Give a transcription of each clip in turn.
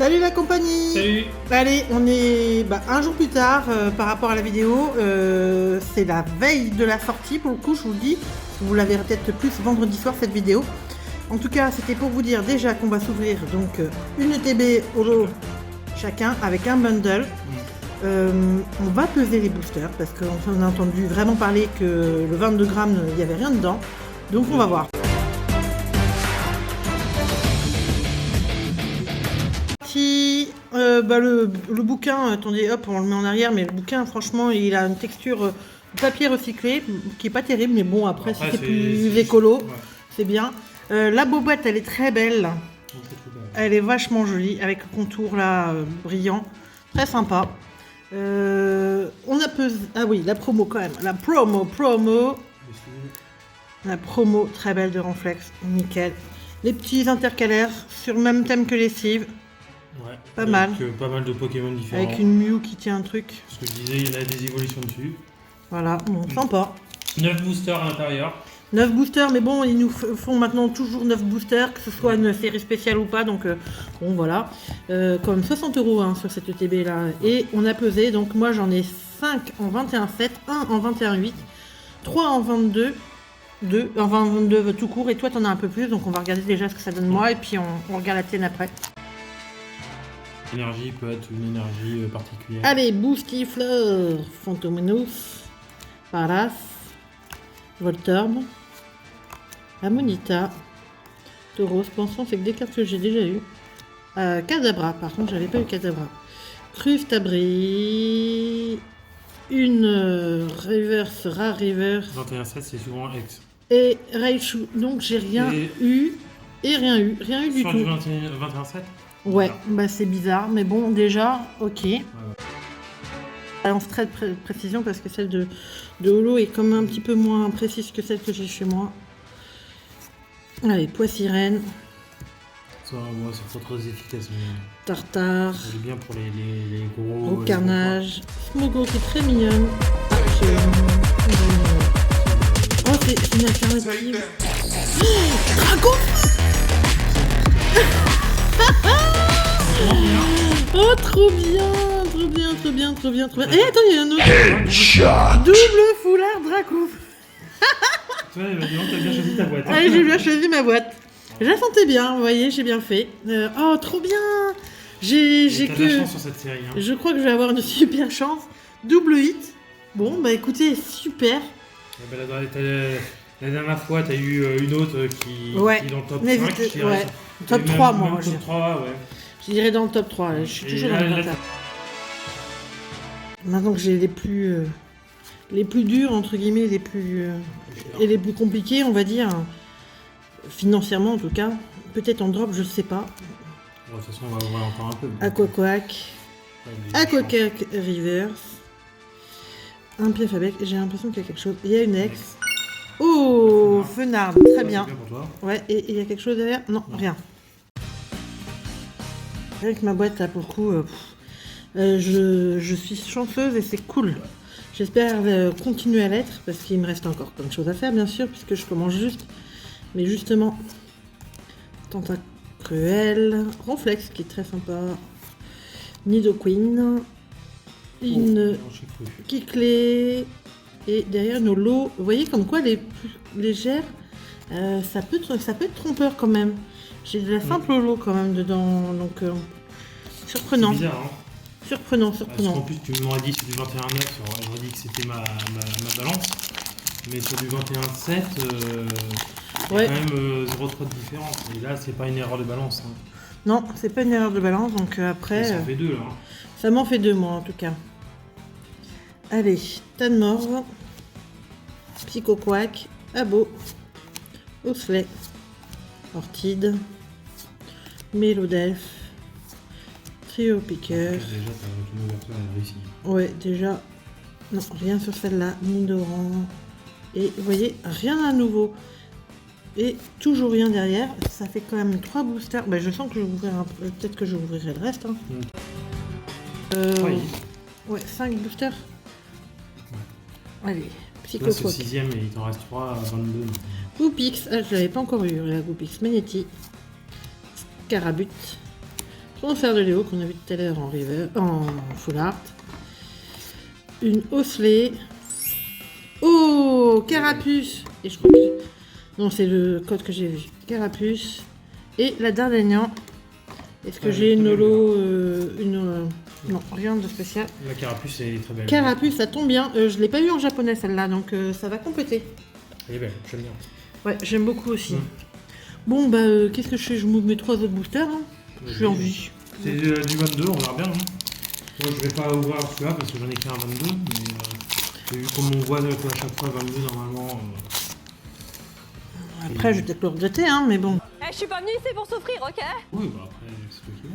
Salut la compagnie. Salut. Allez, on est un jour plus tard par rapport à la vidéo. C'est la veille de la sortie pour le coup, je vous le dis. Vous la verrez peut-être plus vendredi soir cette vidéo. En tout cas, c'était pour vous dire déjà qu'on va s'ouvrir donc une ETB holo chacun avec un bundle. On va peser les boosters parce qu'on a entendu vraiment parler que le 22 grammes, il n'y avait rien dedans. Donc on va voir. Le bouquin, attendez, hop, on le met en arrière, mais le bouquin, franchement, il a une texture papier recyclé qui est pas terrible, mais bon, après si c'est plus écolo, ouais. C'est bien. La boîte, elle est très belle. Elle est vachement jolie, avec le contour là, brillant. Très sympa. On a pesé... Ah oui, la promo quand même. La promo. La promo, très belle de Ronflex, nickel. Les petits intercalaires sur le même thème que les cives. Ouais, pas mal. Pas mal de Pokémon différents. Avec une Mew qui tient un truc. Ce que je disais, il y en a des évolutions dessus. Voilà, bon, sympa. 9 boosters à l'intérieur. 9 boosters, mais bon, ils nous font maintenant toujours 9 boosters, que ce soit une série spéciale ou pas, donc bon voilà. Quand même 60 € hein, sur cette ETB là. Et on a pesé, donc moi j'en ai 5 en 21,7, 1 en 21,8, 3 en 22, 2 en 22 tout court, et toi t'en as un peu plus, donc on va regarder déjà ce que ça donne moi, et puis on regarde la tienne après. L'énergie peut être une énergie particulière. Allez, Boostifleur, Fantominous, Paras, Voltorb, Amonita, Tauros, pensons c'est que des cartes que j'ai déjà eues. Kadabra, par contre j'avais pas eu Kadabra. Crustabri, une Reverse, Rare Reverse. 21,7 c'est souvent X. Et Raichu, donc j'ai rien eu et rien eu du tout. Sur du 21,7 ouais, bah c'est bizarre, mais bon, déjà, ok. Ouais. Balance très de précision parce que celle de Holo est quand même un petit peu moins précise que celle que j'ai chez moi. Allez, Poissirène. Ça, moi, c'est pas trop efficace. Mais... Tartare. C'est bien pour les gros. Gros carnage. Smogo qui est très mignonne. Oh, c'est une alternative. Dragon. Oh, trop bien. Eh, attends, il y a un autre. Headshot. Double foulard Draco. Ouais, dis donc, t'as bien choisi ta boîte. Allez, j'ai bien choisi ma boîte. Je la sentais bien, vous voyez, j'ai bien fait. Oh, trop bien. J'ai que... de la chance sur cette série. Hein. Je crois que je vais avoir une super chance. Double hit. Bon, bah écoutez, super. La dernière fois, t'as eu une autre qui est dans le top 5. Ouais, top 3, moi. Top 3, ouais. Je dirais dans le top 3, là. Je suis toujours dans le top 3. Maintenant que j'ai les plus durs, entre guillemets, les plus compliqués, on va dire, financièrement en tout cas, peut-être en drop, je sais pas. Bon, de toute façon, on va voir encore un peu. Aquaquack Reverse, un piaf avec, j'ai l'impression qu'il y a quelque chose. Il y a une ex. Oh, Fenard, très bien. Pour toi. Ouais, et il y a quelque chose derrière? Non, rien. Avec ma boîte là, pour le coup, je suis chanceuse et c'est cool. J'espère continuer à l'être parce qu'il me reste encore plein de choses à faire, bien sûr, puisque je commence juste. Mais justement, Tentacruel, Ronflex qui est très sympa, Nidoqueen, une Kickley, et derrière nos lots, vous voyez comme quoi les plus légères, ça peut être trompeur quand même. J'ai de la simple lot quand même dedans, donc surprenant. C'est bizarre, hein. Surprenant. Parce qu'en plus, tu m'aurais dit sur du 21,9, j'aurais dit que c'était ma balance. Mais sur du 21,7, il y a quand même 0,3 de différence. Et là, c'est pas une erreur de balance. Hein. Non, c'est pas une erreur de balance, donc après... Et ça en fait 2, là. Hein. Ça m'en fait 2, moi, en tout cas. Allez, Tanmore, Psychoquack, Abo, Oxley, Ortide, Mélodelf, Trio Piqueur. Déjà, t'as une ouverture, elle a réussi. Ouais, déjà. Non, rien sur celle-là. Nidoran. Et vous voyez, rien à nouveau. Et toujours rien derrière. Ça fait quand même 3 boosters. Bah, je sens que je vais ouvrir un peu. Peut-être que je ouvrirai le reste. Hein. Ouais, 5 boosters. Ouais. Allez, Psychoquack. Là, c'est 6ème et il t'en reste 3 à 22. Goupix. Ah, je l'avais pas encore eu. La Goupix. Magnéti. Scarabut. Transfert de Léo qu'on a vu tout à l'heure en full art. Une Osselet. Oh, Carapuce. Et je crois que... Non, c'est le code que j'ai vu. Carapuce. Et la Dardagnan. Est-ce que j'ai une holo non, rien de spécial. La Carapuce est très belle. Carapuce, ça tombe bien. Je l'ai pas vu en japonais celle-là, donc ça va compléter. Elle est belle, j'aime bien. Ouais, j'aime beaucoup aussi. Bon, bah, qu'est-ce que je fais? Je m'ouvre mes 3 autres boosters. Hein. Je suis en vie. C'est du 22, on verra bien. Hein. Moi, je vais pas ouvrir celui-là parce que j'en ai qu'un 22. Mais vu comme on voit à chaque fois 22, normalement. Après, je vais peut-être le regretter, hein, mais bon. Je suis pas venue ici pour souffrir, ok? Oui, bah après, c'est ce que tu veux.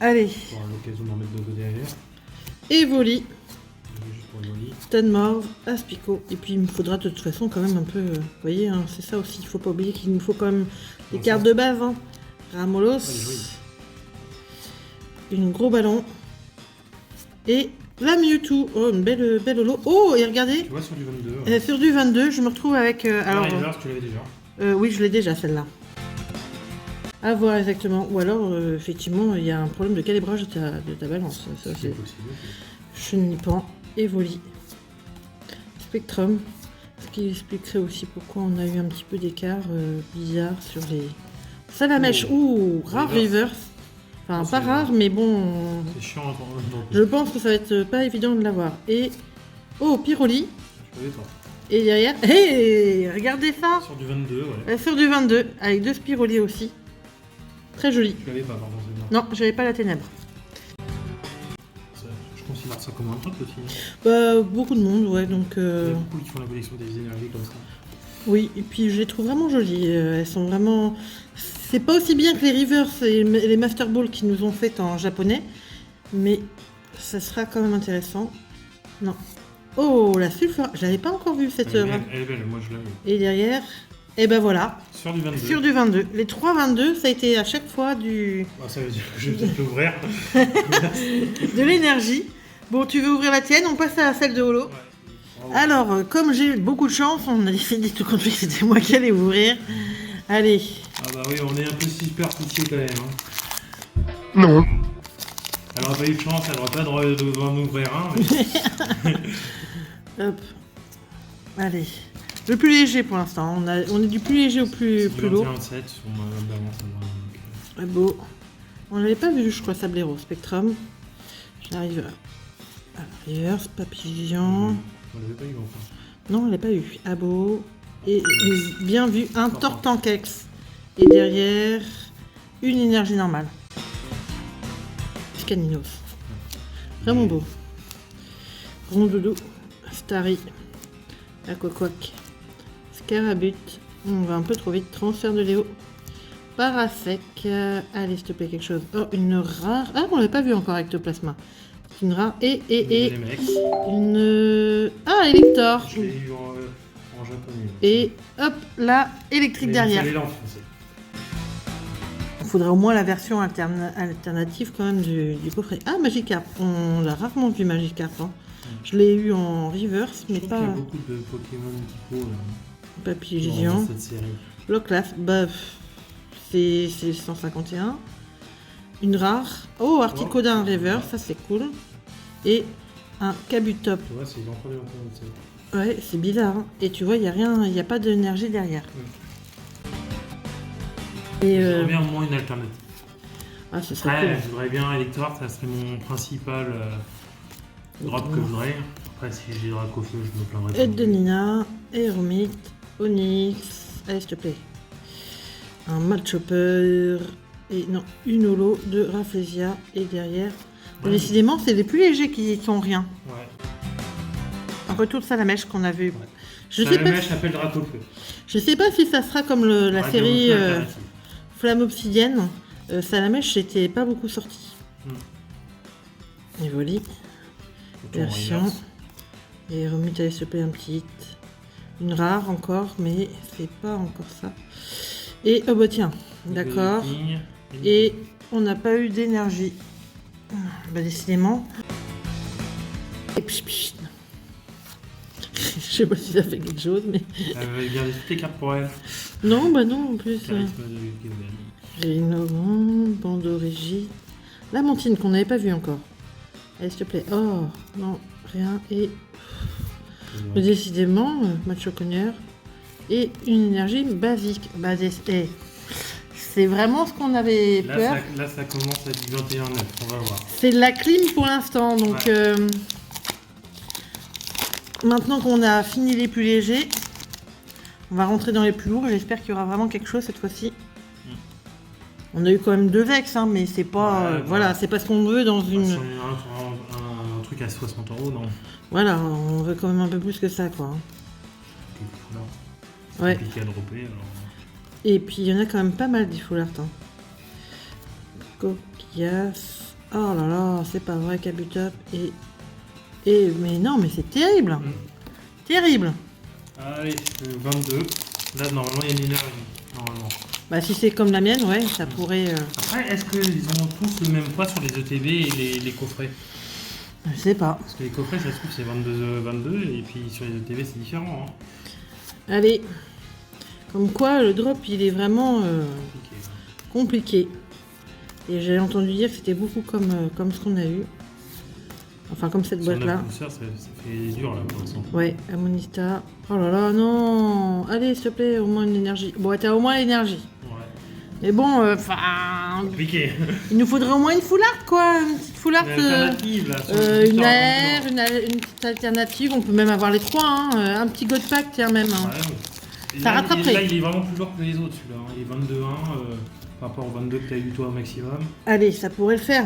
Allez. On aura l'occasion d'en mettre de côté derrière. Evoli. Juste pour Evoli. Stanmore, Aspico. Et puis, il me faudra de toute façon quand même un peu... vous voyez, hein, c'est ça aussi. Il faut pas oublier qu'il nous faut quand même des cartes de base. Hein. Ramolos. Une gros ballon. Et la Mewtwo. Oh, une belle holo. Oh, et regardez. Tu vois, sur du 22. Ouais. Sur du 22, je me retrouve avec... alors, tu l'avais déjà. oui, je l'ai déjà, celle-là. À voir exactement. Ou alors, effectivement, il y a un problème de calibrage de ta balance. Ça, C'est possible. Chenipan, Evoli, Spectrum. Ce qui expliquerait aussi pourquoi on a eu un petit peu d'écart bizarre sur les... Salamèche. Ouh, rare reverse. Enfin, pas rare, mais bon... C'est chiant à entendre. Je pense que ça va être pas évident de l'avoir. Et... Oh, Pyroli. Je l'avais pas. Et derrière... Hey, regardez ça. Sur du 22, ouais. Sur du 22, avec 2 Spiroli aussi. Très joli. Je l'avais pas, par contre. Non, j'avais pas la ténèbre. Je considère ça comme un truc aussi. Bah, beaucoup de monde, ouais, donc... Il y a beaucoup qui font la collection des énergies comme ça. Oui, et puis je les trouve vraiment jolies. Elles sont vraiment... C'est pas aussi bien que les Reverse et les Master Ball qui nous ont fait en japonais, mais ça sera quand même intéressant. Non. Oh, la sulfure. Je l'avais pas encore vue cette œuvre. Elle est belle, moi je l'ai vue. Et derrière, et ben voilà. Sur du 22. Sur du 22. Les 3 22, ça a été à chaque fois du... Ah, ça veut dire que je vais peut-être l'ouvrir. de l'énergie. Bon, tu veux ouvrir la tienne? On passe à celle de Holo. Ouais. Bravo. Alors, comme j'ai eu beaucoup de chance, on a décidé tout compte fait que c'était moi qui allais ouvrir. Allez. Ah bah oui, on est un peu superstitieux quand même. Hein. Non. Elle aurait pas eu de chance, elle aurait pas droit d'en ouvrir un. Mais... Hop. Allez. Le plus léger pour l'instant. On est du plus léger au plus lourd. 27 sur ma balance. Ah beau. On l'avait pas vu, je crois, Sablero. Spectrum. J'arrive à l'arrière. Papillon. On l'avait pas eu encore. Non, on l'a pas eu. Abo. Et bien vu, un Tortankex. Et derrière, une énergie normale. Scaninos. Vraiment beau. Rondoudou. Starry. Aquaquac. Scarabut. On va un peu trop vite. Transfert de Léo. Parasec. Allez, s'il te plaît, quelque chose. Oh, une rare. Ah, on l'avait pas vu encore avec Ectoplasma. Une rare. Et une. Ah, Elector. Je l'ai eu en japonais. Et hop, là, électrique derrière. Il faudrait au moins la version alternative quand même du coffret. Ah, Magikarp. On l'a rarement vu Magikarp. Hein. Je l'ai eu en reverse, mais pas... Il y a beaucoup de Pokémon typo Papillon. dans cette série. Loclaf, bah, c'est 151. Une rare. Oh, Articodin reverse, ça c'est cool. Et un Kabutop. Tu vois, c'est encore des Ouais, c'est bizarre. Hein. Et tu vois, il n'y a rien, il n'y a pas d'énergie derrière. Et j'aimerais bien au moins une alternative. Ah, ce serait Après, cool. je voudrais bien Elector, ça serait mon principal drop que je voudrais. Après, si j'ai Dracofeu, je me plaindrai pas. Aide de Nina, Hermite, Onyx. Allez, s'il te plaît. Un Malchopper. Et non, une holo de Rafflesia. Et derrière. Ouais. Décidément, c'est les plus légers qui sont rien. Ouais. Un retour de Salamèche qu'on a vu. Ouais. Je sais pas. Salamèche appelle Dracofeu. Je sais pas si ça sera comme la Ouais, série alternative. Flamme Obsidienne. Salamèche, c'était pas beaucoup sorti. Evoli. Retour en Version. reverse. Et Hermite, allez, s'il te plaît, un petit. Une rare encore, mais c'est pas encore ça. Et oh bah tiens, d'accord. Et on n'a pas eu d'énergie. Bah décidément. Et psh, psh. Je sais pas si ça fait quelque chose, mais... Elle va garder toutes les cartes pour elle. Non, bah non, en plus. Charisme de Gaben. Rénovant, Bandeau Régite. La Montine qu'on n'avait pas vue encore. Allez, s'il te plaît. Oh, non, rien. Et décidément, match cogneur. Et une énergie basique. C'est vraiment ce qu'on avait peur. Là, ça commence à du 21-9, on va voir. C'est de la clim pour l'instant, donc ouais. Maintenant qu'on a fini les plus légers, on va rentrer dans les plus lourds. J'espère qu'il y aura vraiment quelque chose cette fois-ci. On a eu quand même 2 Vex, hein, mais c'est pas... voilà, c'est pas ce qu'on veut dans une... Un truc à 60 €, non. Voilà, on veut quand même un peu plus que ça, quoi. C'est ouais. compliqué à dropper, alors... Et puis il y en a quand même pas mal des full art. Hein. Coquillas. Oh là là, c'est pas vrai, Kabutop. Mais non, mais c'est terrible. Terrible. Allez, 22. Là, normalement, il y a une énergie. Normalement. Bah, si c'est comme la mienne, ouais, ça pourrait. Après, est-ce qu'ils ont tous le même poids sur les ETB et les coffrets? Je sais pas. Parce que les coffrets, ça se trouve, c'est 22, et puis sur les ETB, c'est différent. Hein. Allez. Comme quoi, le drop, il est vraiment compliqué. Et j'ai entendu dire que c'était beaucoup comme ce qu'on a eu. Enfin, comme cette boîte-là. Ça fait dur, là, pour l'instant. Ouais, Amonista. Oh là là, non. Allez, s'il te plaît, au moins une énergie. Bon, t'as au moins l'énergie. Ouais. Mais bon, compliqué. Il nous faudrait au moins une full art, quoi. Une petite full art. Une alternative, là. Une AR, une petite alternative. On peut même avoir les 3, hein. Un petit God Pack, tiens, même. Hein. Ouais. Ça rattraperait. Là, il est vraiment plus lourd que les autres, celui-là. Hein. Il est 22,1 par rapport au 22 que tu as eu toi au maximum. Allez, ça pourrait le faire.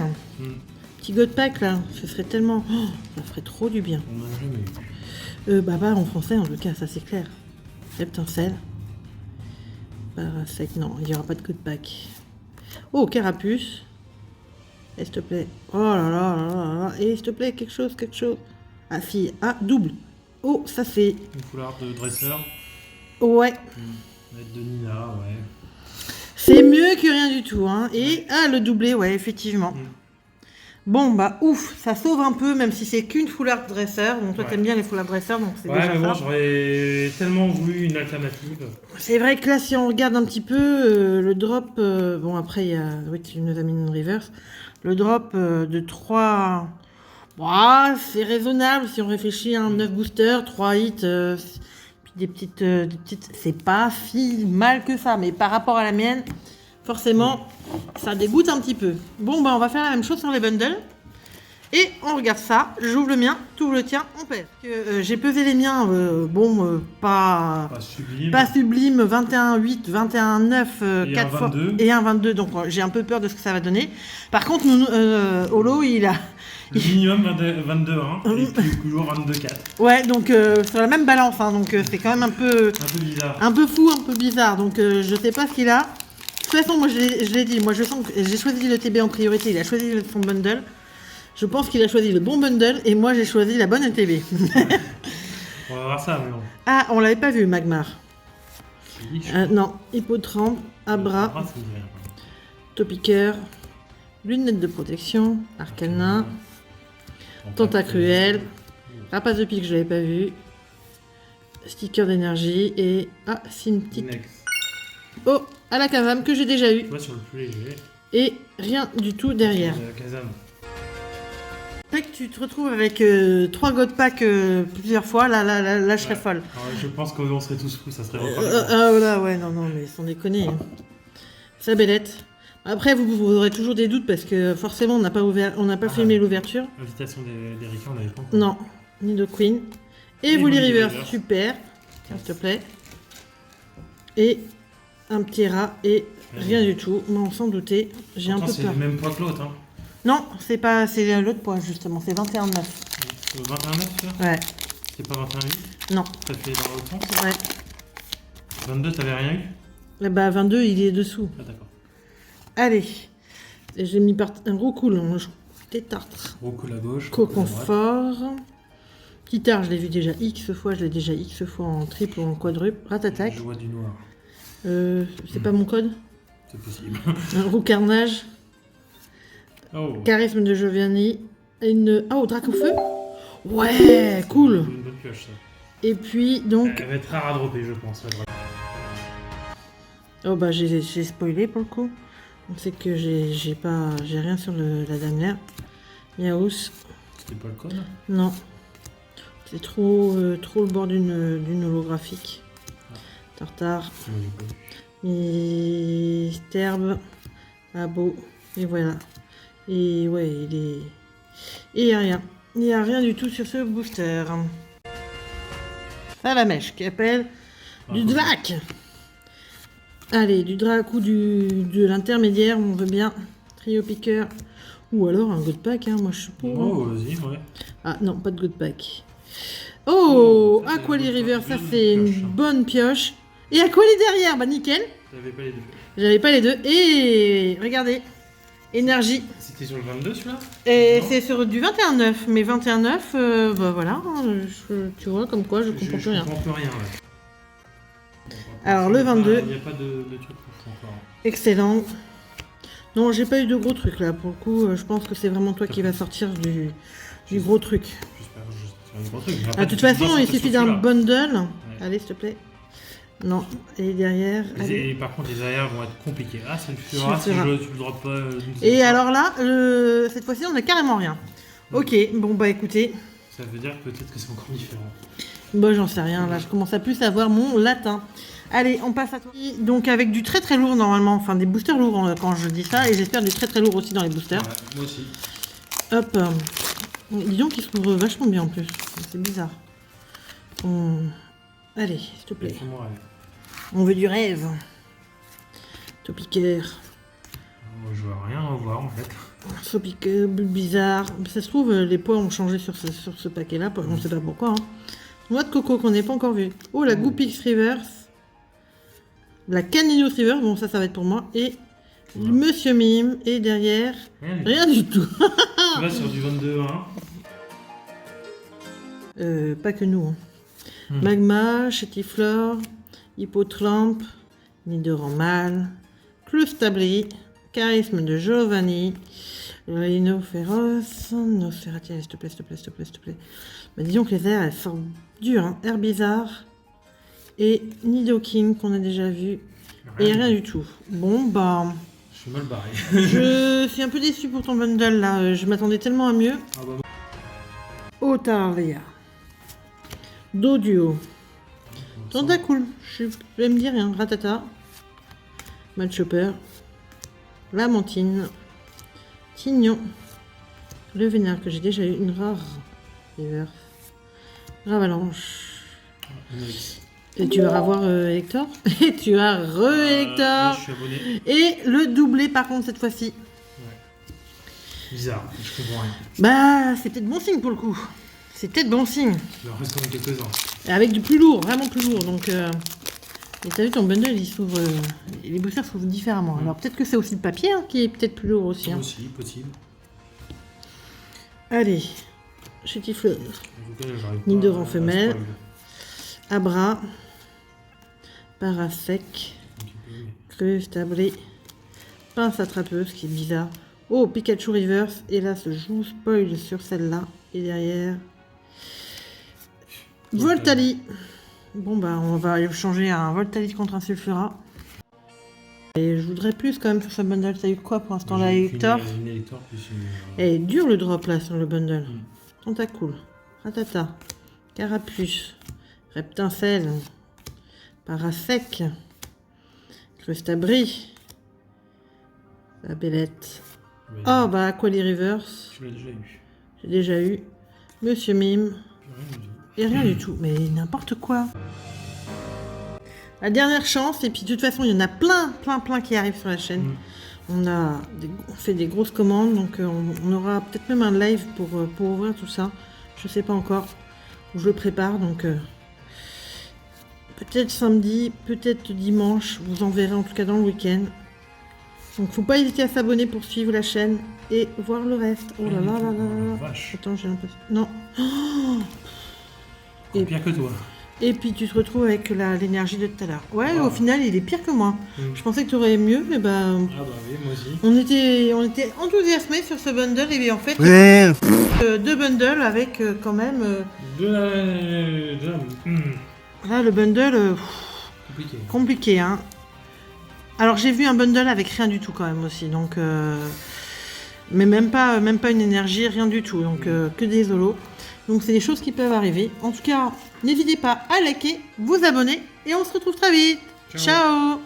Petit God Pack, là, ce serait tellement... Oh, ça ferait trop du bien. On n'en a jamais eu. Bah, en français, en tout cas, ça c'est clair. Septincelle. Parasec, non, il n'y aura pas de God Pack. Oh, Carapuce. Et s'il te plaît. Oh là là là là là. Et s'il te plaît, quelque chose. Ah, si. Ah, double. Oh, ça c'est... Une foulard de dresseur. Ouais. De Nina, ouais. C'est mieux que rien du tout, hein. Et, le doublé, ouais, effectivement. Bon, bah, ouf, ça sauve un peu, même si c'est qu'une full art dresseur. Bon, toi, t'aimes bien les full art dresseurs, donc c'est déjà mais bon, ça. j'aurais tellement voulu une alternative. C'est vrai que là, si on regarde un petit peu, le drop... bon, après, il y a... Oui, tu nous as mis une reverse. Le drop de 3... Bah, c'est raisonnable si on réfléchit à un 9 booster, 3 hits... puis des petites... C'est pas si mal que ça, mais par rapport à la mienne... Forcément, ça dégoûte un petit peu. Bon, bah on va faire la même chose sur les bundles. Et on regarde ça. J'ouvre le mien, tu ouvres le tien, on perd. J'ai pesé les miens, pas sublime, 21,8, 21,9, 4 fois. Et un 22, donc j'ai un peu peur de ce que ça va donner. Par contre, Holo, il a... Le minimum 22,1 et puis toujours 22,4. Ouais, donc sur la même balance, hein, donc c'est quand même un peu bizarre. Un peu fou, un peu bizarre. Donc je sais pas ce qu'il a. De toute façon, moi je l'ai dit, moi je sens que j'ai choisi le TB en priorité, il a choisi son bundle. Je pense qu'il a choisi le bon bundle et moi j'ai choisi la bonne TB. On va voir ça, mais non. Ah, on l'avait pas vu, Magmar. Non, Hippotrampe, Abra, Topiqueur, Lunette de protection, Arcanin, Tentacruel, Rapace de pique, je l'avais pas vu, Sticker d'énergie et... Ah, c'est une petite... Oh, à la Kazam que j'ai déjà eu. Ouais, sur le plus léger. Et rien du tout derrière. C'est que tu te retrouves avec 3 God Pack plusieurs fois, là je serais folle. Alors, je pense qu'on serait tous fous, ça serait ouais, non, mais sans déconner. Hein. Ça bellette. Après, vous aurez toujours des doutes parce que forcément, on n'a pas filmé l'ouverture. L'invitation d'Erika, on n'avait pas encore. Non, ni de Queen. Et Woolly River, super. Tiens, s'il te plaît. Et un petit rat et rien du tout. Mais on s'en doutait. J'ai un peu peur. C'est le même poids que l'autre. Hein. Non, c'est l'autre poids justement. C'est 21,9. 21,9 Ouais. C'est pas 21,8 Non. Ça fait dans l'autre sens. Ouais. 22, t'avais rien eu? Bah 22, il est dessous. Ah d'accord. Allez. J'ai mis un gros coulon. Tétartre. Gros coup à gauche. Coconfort. Guitare, je l'ai vu déjà X fois. Je l'ai déjà X fois en triple ou en quadruple. Rat-attaque. Je vois du noir. C'est pas mon code? C'est possible. Un roux carnage. Oh. Charisme de Giovanni. Oh, Drac au feu. Ouais, cool. Une bonne pioche, ça. Et puis, donc... Elle va être rare à dropper, je pense. Oh, bah, j'ai spoilé pour le coup. C'est que j'ai rien sur la dernière. Yaous. C'était pas le code? Non. C'est trop le bord d'une holographique. Tartare. Mystère. Abo. Et voilà. Et ouais, il est... Et il n'y a rien. Il n'y a rien du tout sur ce booster. Ça la mèche qui appelle du Dvac. Allez, du Drac ou de l'intermédiaire, on veut bien. Trio piqueur. Ou alors un God Pack, hein, moi je suis pour. Oh, vas-y, ouais. Ah non, pas de God Pack. Oh, ça, Aquali c'est River, ça bonne c'est une pioche, hein. bonne pioche. Et Aquali derrière, bah nickel. J'avais pas les deux. J'avais pas les deux. Et regardez, énergie. C'était sur le 22 celui-là? Et Non. c'est sur du 21-9. Mais 21-9, bah voilà, hein, tu vois, comme quoi je comprends plus rien. Je comprends plus rien, ouais. Alors le 22. Il n'y a pas de truc fou encore. Excellent. Non, j'ai pas eu de gros trucs là. Pour le coup, je pense que c'est vraiment toi qui va sortir du gros truc. J'espère que je serai un gros truc. Ah, de toute façon, il suffit d'un bundle. Ouais. Allez, s'il te plaît. Non, et derrière. allez. Et par contre, les arrières vont être compliqués. Ah, c'est le Fura, si tu le drops pas. Et alors là, cette fois-ci, on a carrément rien. Ok, bon bah écoutez. Ça veut dire peut-être que c'est encore différent. Bah j'en sais rien, là je commence à plus savoir mon latin. Allez, on passe à toi. Donc avec du très très lourd normalement, enfin des boosters lourds quand je dis ça, et j'espère du très très lourd aussi dans les boosters. Ouais, moi aussi. Hop. Dis donc qu'il se couvre vachement bien en plus. C'est bizarre. Allez, s'il te plaît. On veut du rêve. Topiqueur. Moi, je vois rien à voir en fait. Topiqueur, bizarre. Ça se trouve, les poids ont changé sur ce paquet-là. On ne sait pas pourquoi. Hein. Noix de coco qu'on n'est pas encore vu. Oh, la Goopix Reverse. La Caninos Reverse. Bon, ça va être pour moi. Et Monsieur Mime. Et derrière, rien du tout. Tu vas sur du 22-1. Pas que nous. Hein. Magma, Chétiflore, Hippotramp, Nidoran Mâle, Clustabli, Charisme de Giovanni, Lino Féroce, Nosferati, s'il te plaît, s'il te plaît, s'il te plaît, s'il te plaît. Bah, disons que les airs, elles sont dures, hein. Herbizarre et Nidoking qu'on a déjà vu. Et rien du tout. Bon, bah... Je suis mal barré. je suis un peu déçu pour ton bundle, là. Je m'attendais tellement à mieux. Ah bah, Otaria. Doduo. Tentacool. Je vais me dire rien. Ratata. Malchopper. Lamentine. Tignon. Le Vénère que j'ai déjà eu. Une rare. River. Ravalanche. Et tu vas avoir Hector. Et tu as Hector. Je suis abonné. Et le doublé par contre cette fois-ci. Bizarre, je comprends rien. Bah c'est peut-être bon signe pour le coup. C'est peut-être bon signe. Il en reste quand même quelques-uns. Et avec du plus lourd, vraiment plus lourd. Donc, et t'as vu ton bundle, il s'ouvre. Les boosters s'ouvrent différemment. Alors peut-être que c'est aussi le papier hein, qui est peut-être plus lourd aussi. Hein. Aussi, possible. Allez, Chétifleur. En tout cas, j'arrive pas Nidoran à femelle. spoil. Abra. Parasec. Creuse tablé. Pince attrapeuse, qui est bizarre. Oh, Pikachu Reverse. Et là, je vous spoil sur celle-là. Et derrière. Voltali. Bon, bah, on va changer un Voltali contre un Sulfura. Et je voudrais plus quand même sur ce bundle. T'as eu quoi pour l'instant là, Hector? Une Hector plus une... Et dur le drop là sur le bundle. Tentacool. Ratata. Carapuce. Reptincelle. Parasec. Crustabri. La bellette. Mais Oh bah Aquali Reverse. tu l'as déjà eu. J'ai déjà eu. Monsieur Mime. Rien du tout. Et rien du tout. Mais n'importe quoi. La dernière chance. Et puis de toute façon, il y en a plein qui arrivent sur la chaîne. On fait des grosses commandes. Donc on aura peut-être même un live pour ouvrir tout ça. Je sais pas encore. Je le prépare. Donc peut-être samedi, peut-être dimanche. Vous en verrez en tout cas dans le week-end. Donc faut pas hésiter à s'abonner pour suivre la chaîne et voir le reste. Oh là là là là. Vache. Attends, j'ai l'impression. Non. Et pire que toi. Et puis tu te retrouves avec l'énergie de tout à l'heure. Ouais, Wow. au final, il est pire que moi. Je pensais que tu aurais mieux, mais ben. Ah bah oui, moi aussi. On était enthousiasmés sur ce bundle et en fait, deux bundles avec quand même. Là, Là, le bundle compliqué. compliqué, hein. Alors j'ai vu un bundle avec rien du tout quand même aussi, donc mais même pas une énergie, rien du tout, donc que des holos. Donc c'est des choses qui peuvent arriver. En tout cas, n'hésitez pas à liker, vous abonner et on se retrouve très vite. Ciao.